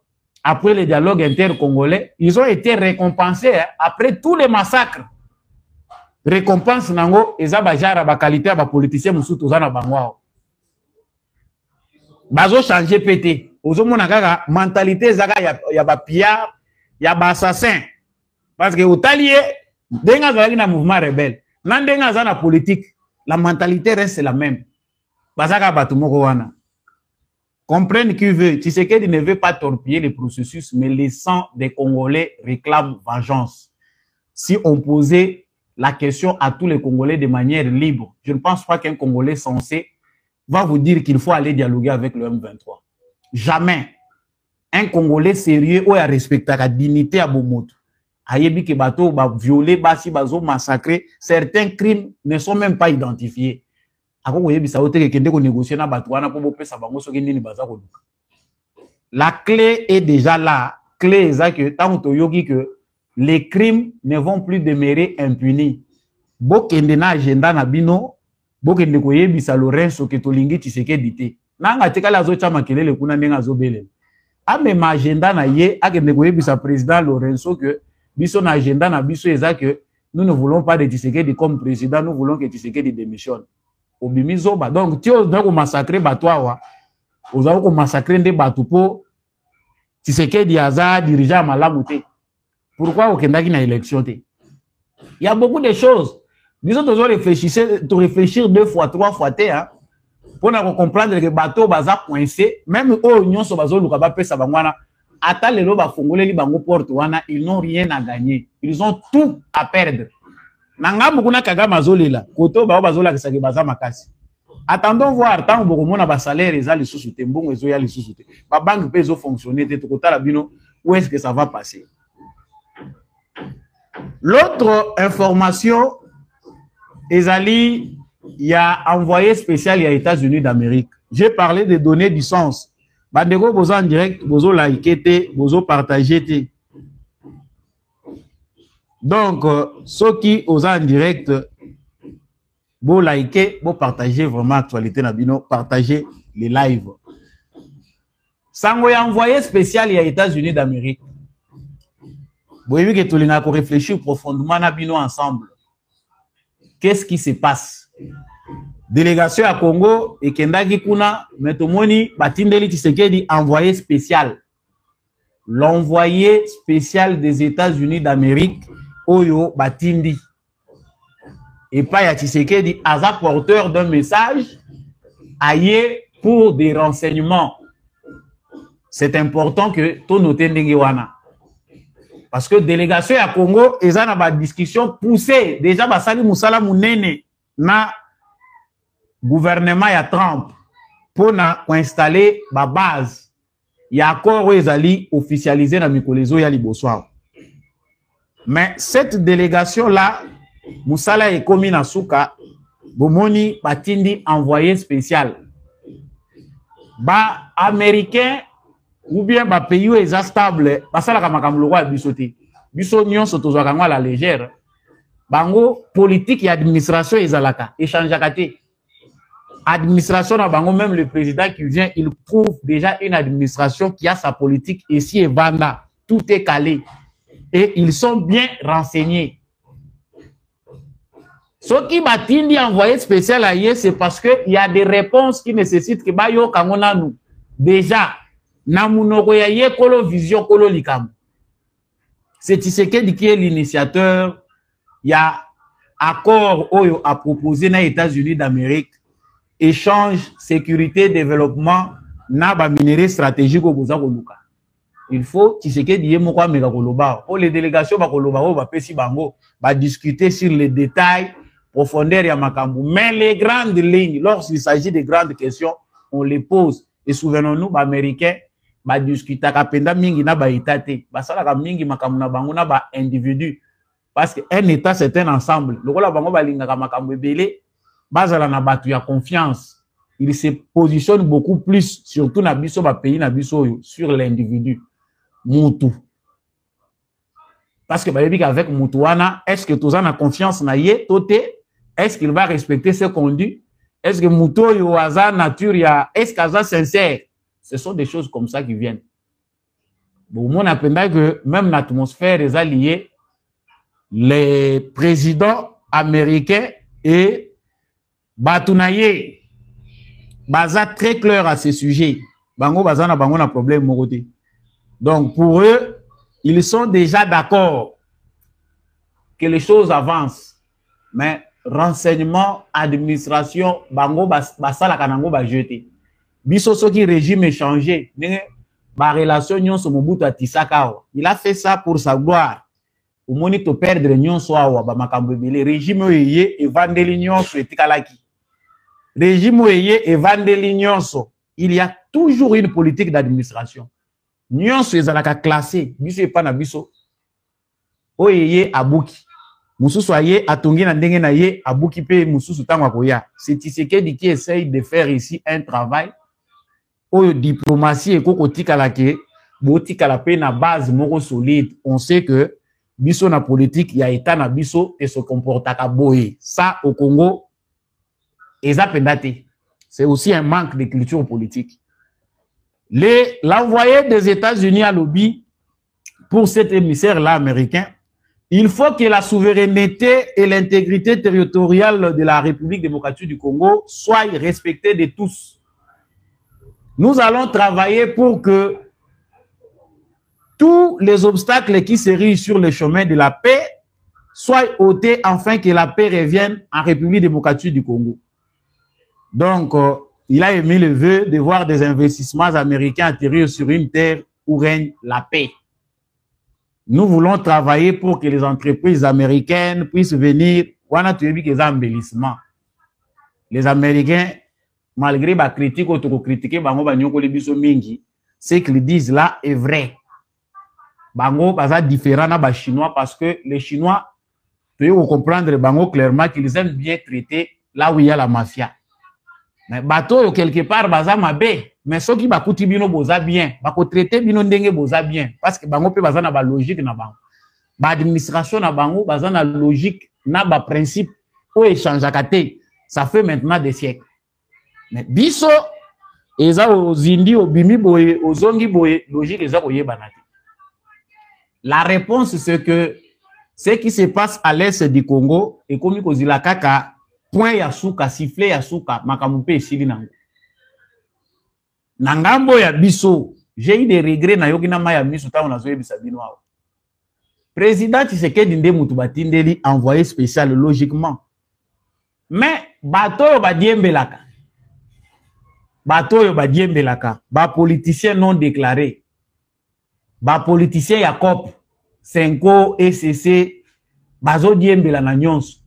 après le dialogue inter-congolais, ils ont été récompensés hein, après tous les massacres. Récompense nango, eza bajara ba qualité ba politicien musu tozana bangwao. Bazo changer pété. Ozo mona kaka mentalité zaka ya ba pillard, ya ba assassin. Parce que otalié denga zaki na mouvement rebelle. Nan denga za na politique, la mentalité reste la même. Bazaka batu moko wana. Comprenne qui veut. Tshisekedi ne veut pas torpiller les processus, mais les sangs des Congolais réclament vengeance. Si on posait la question à tous les Congolais de manière libre, je ne pense pas qu'un Congolais sensé va vous dire qu'il faut aller dialoguer avec le M23. Jamais. Un Congolais sérieux ou à respecter la dignité à Bomoto. Ayebi ke bato ba violer, basi bazo massacrer, certains crimes ne sont même pas identifiés. La clé est déjà là. Clé est que tant que les crimes ne vont plus demeurer impunis. Bokende na agenda na bino, bokende koyebisa Lorenzo ke tolingi Tshisekedi te. nanga tekala zo chama kelele kuna ndenga zo bele ame ma agenda na ye akende koyebisa président Lorenzo que biso na agenda na biso eza que nous ne voulons pas de Tshisekedi comme président, nous voulons que Tshisekedi démissionne. Obimi zoba. Donc, tu as massacré Batouawa, vous avez massacré des Batoupo, Tshisekedi aza dirigeant Malamouté. Pourquoi au Kenda qui n'a élection? Il y a beaucoup de choses. Nous devons réfléchir 2 fois, 3 fois, pour comprendre que bateau baza coincé, même eux, union sur bazo, lukaba pe sabangwana. Ata lelo ba fongoleli bango porte wana, ils n'ont rien à gagner. Ils ont tout à perdre. Nanga mukuna kaga mazolela, koto ba bazola kisaki baza makasi. Attendons voir tant bokomona ba salaire eza les sous-souté, mbongo ezo ya les sous-souté. Ba banque peut zo fonctionner te kotala bino où est-ce que ça va passer. L'autre information ezali il y a envoyé spécial aux États-Unis d'Amérique. J'ai parlé des données du sens. Bandego bozo en direct, bozo liker te, bozo partager te. Donc, ceux qui osent en direct, bo liker, bo partager vraiment l'actualité nabino, partager les lives. Sango ya envoyé spécial aux États-Unis d'Amérique. Vous voyez que tout le monde réfléchir profondément nabino ensemble. Qu'est-ce qui se passe? Délégation à Congo et Kendaki Kuna, Metomoni, Batindeli Tshisekedi, envoyé spécial. L'envoyé spécial des États-Unis d'Amérique, Oyo Batindi. Et pas ya Tshisekedi, Aza porteur d'un message, aïe pour des renseignements. C'est important que tout note Ndengewana. Parce que délégation à Congo, ils ont une discussion poussée. Déjà, Basali Moussala Mounene, na gouvernement ya Trump pour installer la base. Il y a encore ezali officialisé dans Mikolezo ya Liboswa. Mais cette délégation là, Moussala est commis na Souka, Bomoni Batindi envoyé spécial. Ba américain ou bien ba pays où est stable, basala kama kamloko ya bisoté. Biso nyonso tozwaka la légère. Bango politique et administration ezalaka échangeaka te. Administration na bango, même le président qui vient, il trouve déjà une administration qui a sa politique ici et Vanda. Tout est calé. Et ils sont bien renseignés. Ce qui m'a dit envoyé spécial à hier, c'est parce qu'il y a des réponses qui nécessitent que Bayo Kangona nous. Déjà, Namunoko ya kolo vision kolo likam. C'est Tshisekedi qui est l'initiateur. Il y a accord Oyo à proposer dans les États-Unis d'Amérique. Échange, sécurité, développement, naba minerais stratégique au boza koluka. Il faut Tshisekedi yemokwa mega koloba. Pour les délégations ba koloba ba pesi bango, ba discuter sur les détails, profondeur ya makambu. Mais les grandes lignes, lorsqu'il s'agit de grandes questions, on les pose. Et souvenons-nous, ba américains, ba discuter kapenda mingi na ba itate, ba sala ka mingi makambu na bango na ba individu. Parce qu'un état c'est un ensemble. Le rôle bango ba linga ka makambu ebele. Bazala na batu ya confiance, il se positionne beaucoup plus, surtout na biso ba pays na biso sur l'individu. Moutou. Parce que avec Moutouana, est-ce que tous en a confiance na ye toté? Est-ce qu'il va respecter ce qu'on dit? Est-ce que Moutou yo aza nature ya, est-ce qu'aza sincère? Ce sont des choses comme ça qui viennent. Bon, on appelle que même l'atmosphère est alliée, les présidents américains et Batounaye, baza très clair à ce sujet. Bango baza na bango na problème moroté. Donc pour eux, ils sont déjà d'accord que les choses avancent. Mais renseignement, administration, bango basala kanango ba jeté. Biso soki régime est changé, ba relation nyon so Mobutu atisaka. Il a fait ça pour sa gloire. Au monito perdre nyon so awa ba makambo belé régime oyé et vandeli nyon so etikalaki. Régime oyé et vandeli nyonso, il y a toujours une politique d'administration. Nyonso ezalaka classé, biso e pa na biso. Oyé abuki. Mususu aye atongi na ndenge na ye abuki pe mususu tango akoya. C'est Tshisekedi qui essaye de faire ici un travail. Oyo diplomatie ekoko tikala ke botikala pe na base moko solide. On sait que biso na politique ya état na biso et se comportaka boye. Ça au Congo C'est aussi un manque de culture politique. L'envoyé des États-Unis à lobby pour cet émissaire-là américain, il faut que la souveraineté et l'intégrité territoriale de la République démocratique du Congo soient respectées de tous. Nous allons travailler pour que tous les obstacles qui s'érigent sur le chemin de la paix soient ôtés afin que la paix revienne en République démocratique du Congo. Donc, il a émis le vœu de voir des investissements américains atterrir sur une terre où règne la paix. Nous voulons travailler pour que les entreprises américaines puissent venir. On a trouvé des embellissements. Les Américains, malgré la critique, ce qu'ils disent là est vrai. Bango, c'est différent des Chinois parce que les Chinois, tu peux comprendre Bango clairement qu'ils aiment bien traiter là où il y a la mafia. Mais bateau quelque part baza mabe, mais ceux qui bakuti bino boza bien, bako traiter bino ndenge boza bien parce que bango pe baza na ba logique na bango. Ba administration na bango baza na logique na ba principe o échange akate. Ça fait maintenant des siècles. Mais biso eza ozindi obimi boye ozongi boye logique eza koyeba. La réponse c'est que ce qui se passe à l'est du Congo et comme kozila kaka point ya suka sifflet ya suka makamupe esili nango. Nangambo ya biso, j'ai eu des regrets na yoki na maya miso ta onazo yebisa bino awa. Président Tshisekedi nde mutu batindeli envoyé spécial logiquement. Mais bato yo badiembelaka. Bato yo badiembelaka, ba politicien non déclaré. Ba politicien ya COP, Senko, ECC, bazo diembela na nyonso.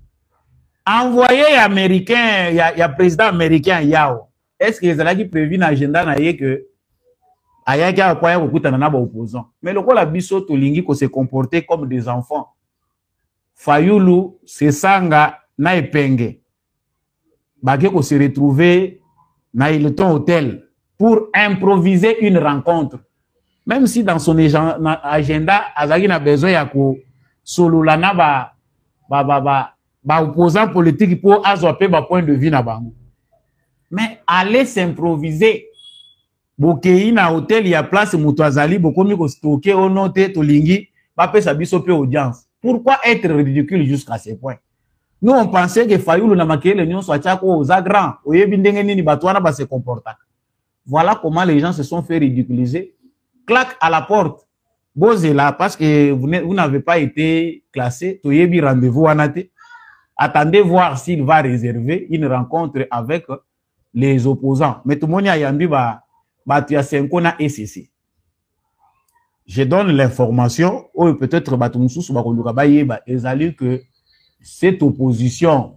Envoyé américain, il y a président américain Yao. Est-ce que les gens qui prévu dans l'agenda que aya qui a quoi na ba opposant. Mais le quoi la biso to lingi ko se comporter comme des enfants. Fayulu se sanga na epenge. Bake ko se retrouver na Hilton Hotel pour improviser une rencontre. Même si dans son agenda azaki na besoin ya ko solo la na ba opposant politique pour azoper ba point de vue na bango. Mais aller s'improviser bokei na hôtel ya place mutu azali bokomi ko stocker au note to lingi ba pesa biso pe audience. Pourquoi être ridicule jusqu'à ce point? Nous on pensait que Fayulu na makele nyonso achako oza grand oyebi ndenge nini batwana ba se comporta. Voilà comment les gens se sont fait ridiculiser. Claque à la porte. Bozela parce que vous n'avez pas été classé, toyebi rendez-vous anate. Attendez voir s'il va réserver une rencontre avec les opposants. Mais tout le monde a yambi tu as 5 ans à ECC. Je donne l'information, ou peut-être que cette opposition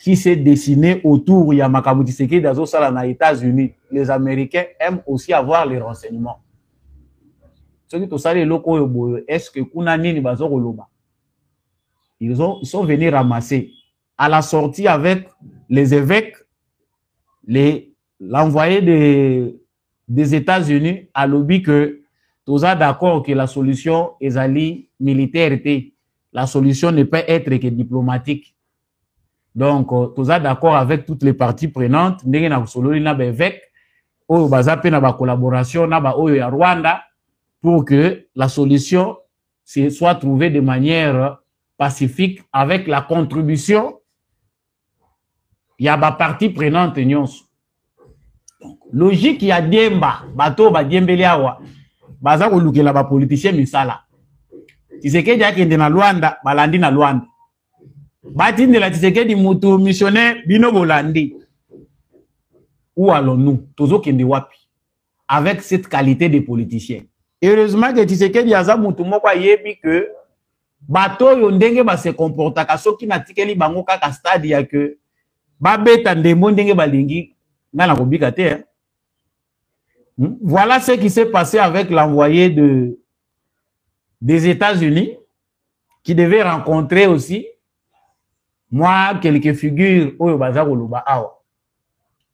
qui s'est dessinée autour de Yamakamuti Seki d'Azosala aux États-Unis, les Américains aiment aussi avoir les renseignements. Est-ce que ils sont venus ramasser à la sortie avec les évêques, l'envoyé des États-Unis a lobby que tous sont d'accord que la solution est militaire. La solution ne peut être que diplomatique. Donc, tous sont d'accord avec toutes les parties prenantes. Nous avons évêques, nous avons collaboration avec Rwanda pour que la solution soit trouvée de manière pacifique avec la contribution. Il y a des parties prenantes. Logique, il y a des bateaux, baza kolukela ba politicien misala. Tshisekedi akende na Luanda, balandi na Luanda. Batindela Tshisekedi mutu missionnaire bino bolandi. Où allons-nous? Tozo kende wapi? Avec cette qualité de politicien. Heureusement que Tshisekedi aza mutu moko yebi que bato yo ndenge ba se comporta ka soki na tikeli bango kaka stade ya que babeta ndemo ndenge balingi ngana kobika te. Voilà ce qui s'est passé avec l'envoyé des États-Unis qui devait rencontrer aussi moi quelques figures oyo baza koloba awa.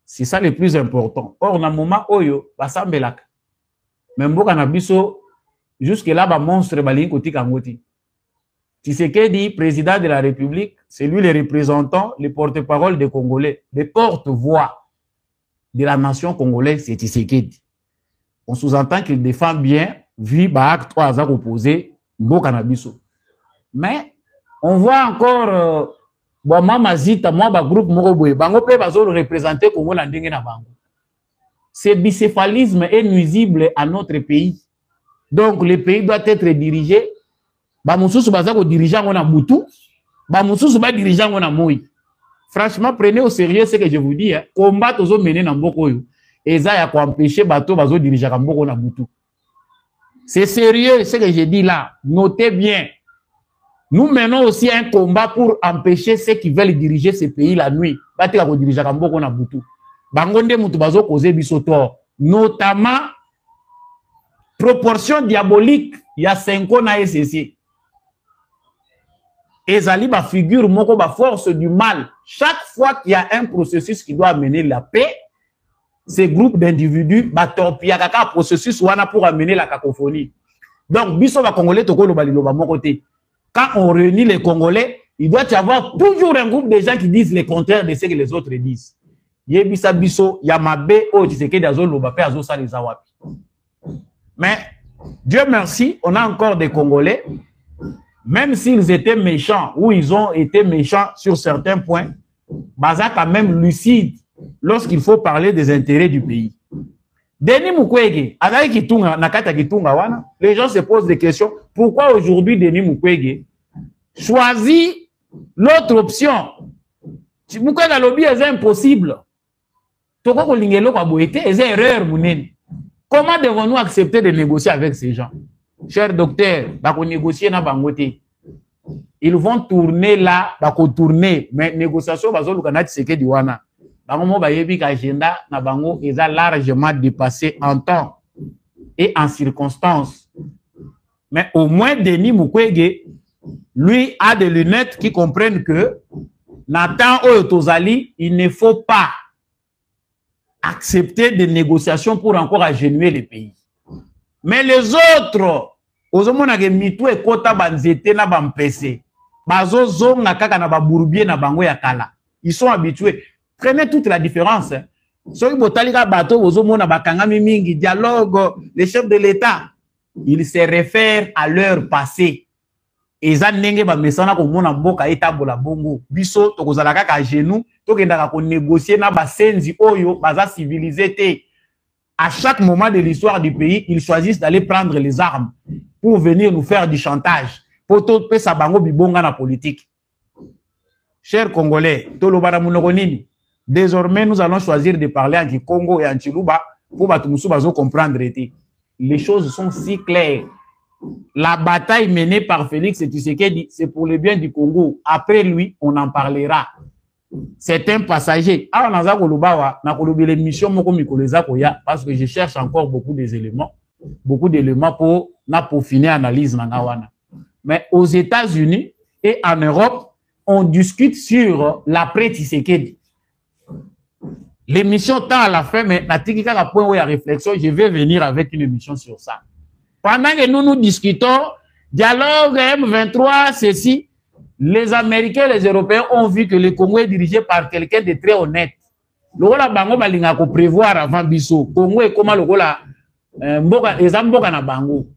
C'est ça le plus important. Or na moment oyo basambelaka. Mais mboka na biso jusque là ba monstre balingi kotika ngoti. Tshisekedi, président de la République, c'est lui le représentant, le porte-parole des Congolais, le porte-voix. de la nation congolaise, c'est Tshisekedi. On sous-entend qu'il défend bien, vu Baak 3 ans opposé, Mboka na biso. Mais on voit encore Mama Zita, moi, groupe Moroboye, bango pe bazo représenter Congo na ndenge na bango. Ce bicéphalisme est nuisible à notre pays. Donc le pays doit être dirigé. Bamususu bazako dirigeant on a Boutou, bamususu ba dirigeant on a Moi. Franchement, prenez au sérieux ce que je vous dis. Hein. Combat tozo mené na mboko yo. Eza ya ko empêcher bato bazo dirigeant ka mboko na Boutou. C'est sérieux ce que je dis là. Notez bien. Nous menons aussi un combat pour empêcher ceux qui veulent diriger ce pays la nuit. Bati ka ko dirigeant ka mboko na Boutou. Bangonde mutu bazo causer biso tort. Notamment proportion diabolique, il y a 5 ans à SCC. Ezali ba figure moko ba force du mal. Chaque fois qu'il y a un processus qui doit amener la paix, ces groupes d'individus ba torpilla kaka processus wana pour amener la cacophonie. Donc biso ba congolais toko lo balilo ba moko te. Quand on réunit les Congolais, il doit y avoir toujours un groupe de gens qui disent le contraire de ce que les autres disent. Yebisa biso yamabe o Tshisekedi azo loba pe azo sa les awapi. Mais Dieu merci, on a encore des Congolais. Même s'ils étaient méchants, ou ils ont été méchants sur certains points, Baza quand même lucide lorsqu'il faut parler des intérêts du pays. Denis Mukwege, les gens se posent des questions. Pourquoi aujourd'hui Denis Mukwege choisit l'autre option? Mukwege lobby est impossible. Comment devons-nous accepter de négocier avec ces gens? Cher docteur, négocier na bangote. Ils vont tourner là, tourner, mais négociation bazolu kanati seke diwana. Bango ba yebi ka agenda na bango est largement dépassé en temps et en circonstances. Mais au moins Denis Mukwege, lui a des lunettes qui comprennent que Nathan Oyotozali, il ne faut pas accepter des négociations pour encore agenouiller les pays. Mais les autres, ils sont habitués. Prenez toute la différence. Dialogue, les chefs de l'État, ils se réfèrent à leur passé. Ils ont négocié à chaque moment de l'histoire du pays, ils choisissent d'aller prendre les armes pour venir nous faire du chantage. Pour tout ça bango bibonga na politique. Chers Congolais, désormais nous allons choisir de parler en Congo et en Chiluba pour comprendre. Les choses sont si claires. La bataille menée par Félix Tshisekedi, c'est pour le bien du Congo. Après lui, on en parlera. C'est un passager. Ah, on a l'émission parce que je cherche encore beaucoup d'éléments pour peaufiner l'analyse. Mais aux États-Unis et en Europe, on discute sur l'après-Tshisekedi. L'émission tend à la fin, mais la point où il y a réflexion, je vais venir avec une émission sur ça. Pendant que nous discutons, dialogue M23, ceci, les Américains et les Européens ont vu que le Congo est dirigé par quelqu'un de très honnête. Le Congo bango balinga ko prévoir avant biso. Congo est comment le Congo mboka na bango.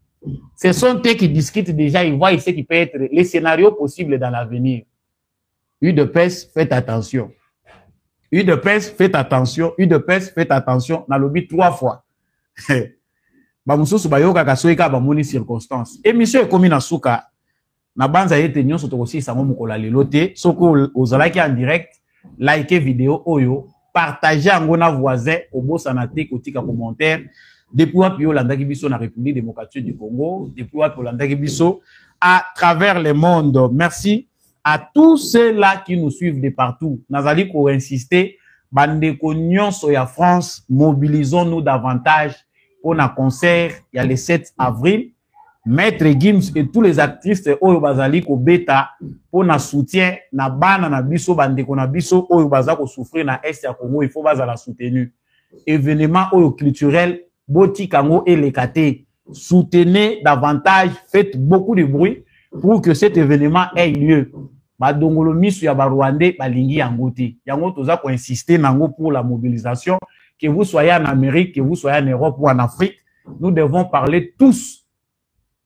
Ce sont eux qui discutent déjà, ils voient ce qui peut être les scénarios possibles dans l'avenir. UDPS, faites attention. UDPS, faites attention. UDPS, faites attention. Na lobby 3 fois. Bamususu bayoka kasoika bamoni circonstance. Émission est comme na suka. Na banza yete nyonso tokosi sango mukola lelo te. Soko ozalaki en direct, likez vidéo oyo, partagez ango na voisin, obosana te kotika commentaire. Depuis wapi Olandaki biso na République démocratique du Congo, depuis wapi Olandaki biso à travers le monde. Merci à tous ceux-là qui nous suivent de partout. Nazali ko insister, bandeko nyonso ya France, mobilisons-nous davantage pour un concert, il y a le 7 avril. Maître Gims et tous les artistes oyo bazali ko beta pour na soutien na bana na biso bandeko na biso oyo bazako souffrir na est ya Congo, il faut bazala soutenu. Événement oyo culturel boti kango et les kate, soutenez davantage, faites beaucoup de bruit pour que cet événement ait lieu. Badongolo misu ya Rwandais balingi yango te. Yango toza ko insister nango pour la mobilisation que vous soyez en Amérique, que vous soyez en Europe ou en Afrique, nous devons parler tous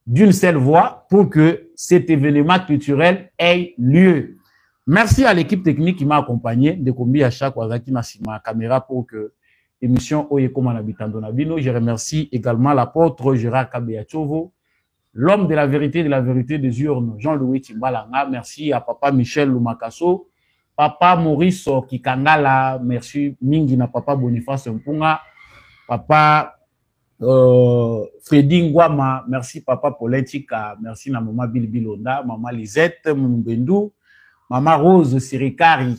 d'une seule voix pour que cet événement culturel ait lieu. Merci à l'équipe technique qui m'a accompagné, de Kombi Achak Wazaki Nassima caméra pour que l'émission Oyekoma Nabitando Nabino. Je remercie également l'apôtre Gérard Kabeyachovo, l'homme de la vérité des urnes, Jean-Louis Timbalanga. Merci à papa Michel Lumakaso, papa Maurice Kikangala, merci Mingi na papa Boniface Mpunga, papa Freddy Ngwama, merci papa Poletika, merci na maman Bilbilonda, maman Lisette Mbendou, maman Rose Sirikari,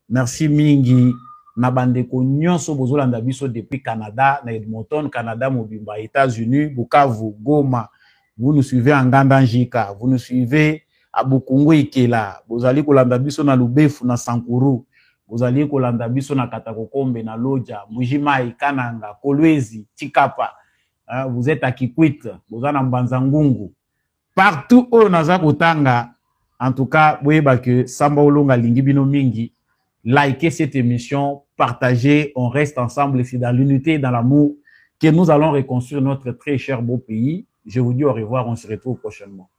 merci Mingi na bandeko nyonso bozolanda biso depuis Canada, na Edmonton, Canada, Mobimba, États-Unis, Bukavu, Goma. Vous nous suivez en Gandanjika, vous nous suivez à Bukungu Ikela, vous allez kolanda biso na Lubefu na Sankuru, vous allez kolanda biso na Katakokombe na Loja, Mujimai, Kananga, Kolwezi, Chikapa. Vous êtes à Kikwit, vous êtes en Banzangungu. Partout où nous avons en tout cas, vous voyez que Samba Olonga Lingibino Mingi, likez cette émission, partagez, on reste ensemble, c'est dans l'unité et dans l'amour que nous allons reconstruire notre très cher beau pays. Je vous dis au revoir, on se retrouve prochainement.